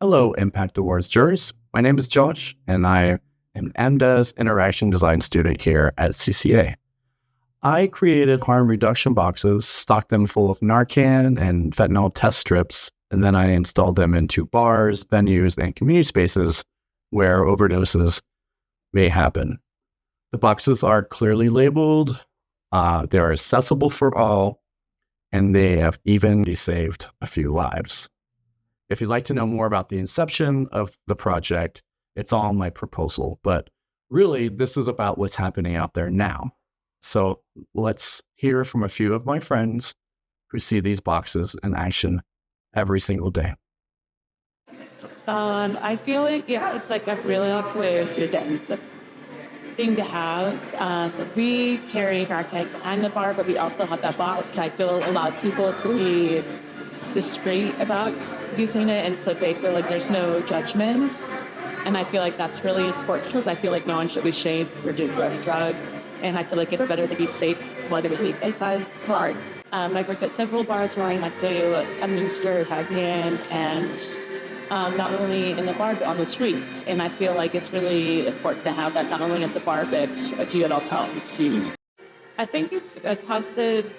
Hello, Impact Awards jurors. My name is Josh, and I am MDes Interaction Design student here at CCA. I created harm reduction boxes, stocked them full of Narcan and fentanyl test strips, and then I installed them into bars, venues, and community spaces where overdoses may happen. The boxes are clearly labeled, they are accessible for all, and they have even saved a few lives. If you'd like to know more about the inception of the project, it's all in my proposal. But really, this is about what's happening out there now. So let's hear from a few of my friends who see these boxes in action every single day. I feel like, it's like a really good thing to have. So we carry our keg behind the bar, but we also have that box which I feel allows people to be discreet about using it, and so they feel like there's no judgment. And I feel like that's really important because I feel like no one should be shamed for doing drugs, and I feel like it's better to be safe whether it be a bar. I worked at several bars where I had to administer Hagman and not only in the bar but on the streets, and I feel like it's really important to have that not only at the bar but at all times. I think it's a positive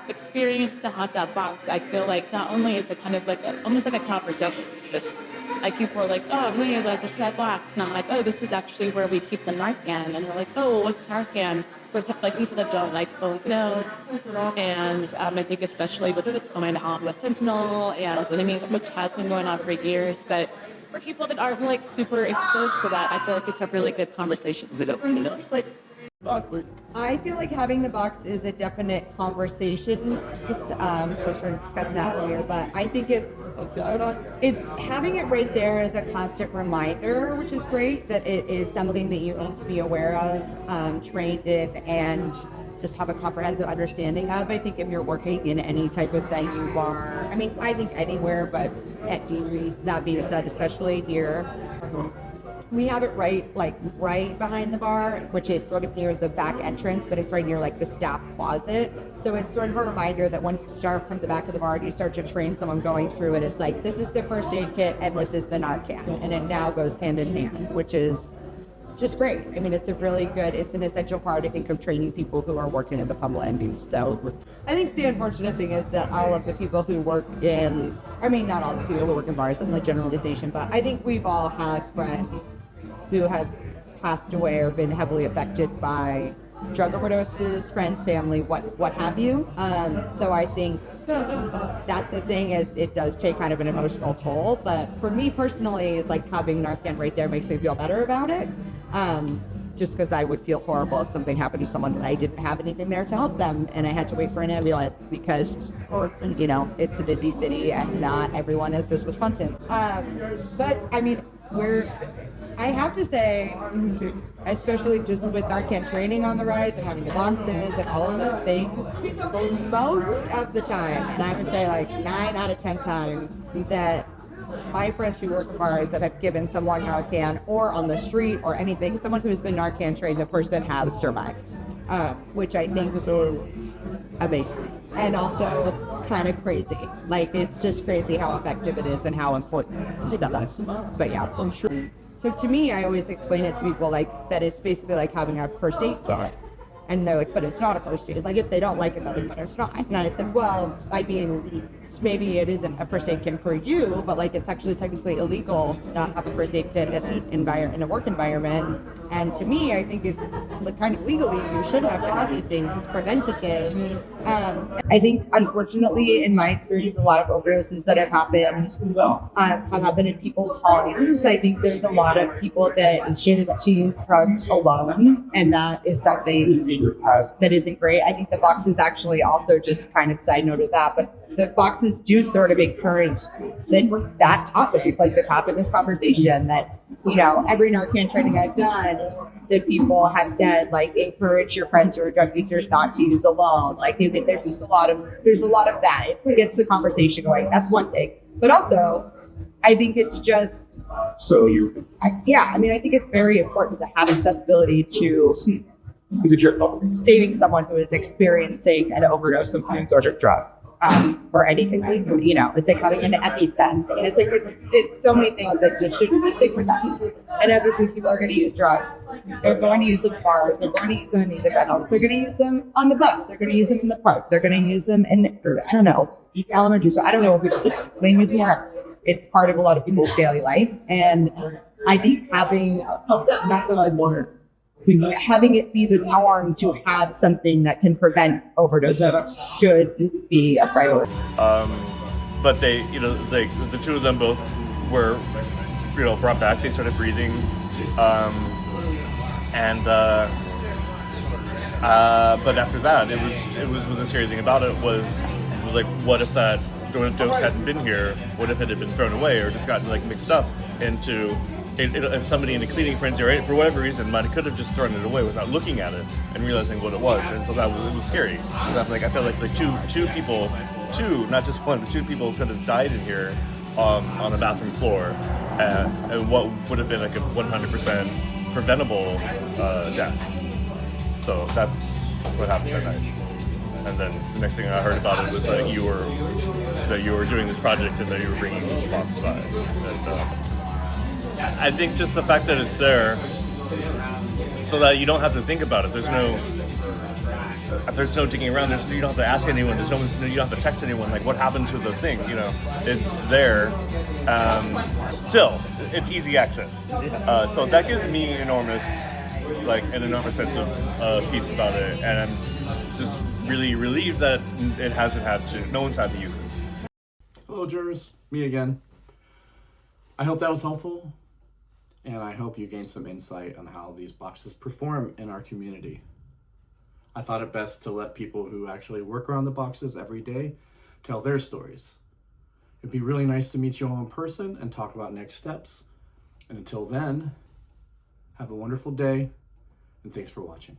experience to have that box. I feel like not only it's a kind of like almost like a conversation. Just like people are like, oh, hey, like this is that box, and I'm like, oh, this is actually where we keep the Narcan, and they're like, oh, what's Narcan? But like people that don't like know. And I think especially with what's going on with fentanyl and which has been going on for years, but for people that aren't like super exposed to that, I feel like it's a really good conversation. I feel like having the box is a definite conversation. For sure, discuss that later. But I think it's having it right there as a constant reminder, which is great. That it is something that you need to be aware of, trained in, and just have a comprehensive understanding of. I think if you're working in any type of venue, bar, I think anywhere, but at D-Read, that being said, especially here. We have it right behind the bar, which is sort of near the back entrance, but it's right near like the staff closet. So it's sort of a reminder that once you start from the back of the bar, you start to train someone going through it. It's like, this is the first aid kit and this is the Narcan. And it now goes hand in hand, which is just great. It's it's an essential part, I think, of training people who are working in the public end. So I think the unfortunate thing is that all of the people who work in, not all the people who work in bars, it's like generalization, but I think we've all had friends who have passed away or been heavily affected by drug overdoses, friends, family, what have you. So I think that's the thing, is it does take kind of an emotional toll. But for me personally, like having Narcan right there makes me feel better about it. Just because I would feel horrible if something happened to someone and I didn't have anything there to help them and I had to wait for an ambulance because, it's a busy city and not everyone is this Wisconsin. But I have to say, especially just with Narcan training on the rise and having the boxes and all of those things, most of the time, and I would say like 9 out of 10 times, that my friends who work at bars that have given someone Narcan or on the street or anything, someone who's been Narcan trained, the person has survived, which I think is amazing and also kind of crazy. Like, it's just crazy how effective it is and how important it is. But yeah, I'm sure. So to me, I always explain it to people like that it's basically like having a first aid kit. And they're like, but it's not a first aid. Like, if they don't like it, then it's not. And I said, well, maybe it isn't a first aid kit for you, but like it's actually technically illegal to not have a first aid kit in a work environment. And to me, I think it's like kind of legally you should have to have these things. It's preventative. I think, unfortunately, in my experience, a lot of overdoses that have happened in people's homes. I think there's a lot of people that choose drugs alone, and that is something that isn't great. I think the boxes actually also, just kind of side note of that, but the boxes do sort of encourage that topic, like the topic of conversation that, every Narcan training I've done, that people have said, like, encourage your friends who are drug users not to use alone. Like, there's just a lot of that. It gets the conversation going. That's one thing. But also, I think it's just, I think it's very important to have accessibility to saving someone who is experiencing an overdose of food or drug. or anything. You know, it's like having an EpiPen. And it's like it's so many things that just shouldn't be stigmatized. And other people are going to use drugs. They're going to use them in bars. They're going to use them in these events. They're going to use them on the bus. They're going to use them in the park. They're going to use them in, I don't know, elementary. So I don't know if it's language more. It's part of a lot of people's daily life. And I think having it be the norm to have something that can prevent overdoses should be a priority. But they, the two of them both were, brought back. They started breathing, but after that, it was the scary thing about it was like, what if that dose hadn't been here? What if it had been thrown away or just gotten like mixed up into? If somebody in a cleaning frenzy or for whatever reason could have just thrown it away without looking at it and realizing what it was, and so it was scary. So I feel like two people, not just one, but two people could have died in here on a bathroom floor, and what would have been like a 100% preventable death. So that's what happened that night. And then the next thing I heard about it was that you were doing this project and that you were bringing this box by. And, I think just the fact that it's there, so that you don't have to think about it. There's no digging around. You don't have to ask anyone. You don't have to text anyone. Like, what happened to the thing? It's there. Still, it's easy access. So that gives me an enormous sense of peace about it, and I'm just really relieved that no one's had to use it. Hello, jurors. Me again. I hope that was helpful. And I hope you gained some insight on how these boxes perform in our community. I thought it best to let people who actually work around the boxes every day tell their stories. It'd be really nice to meet you all in person and talk about next steps. And until then, have a wonderful day, and thanks for watching.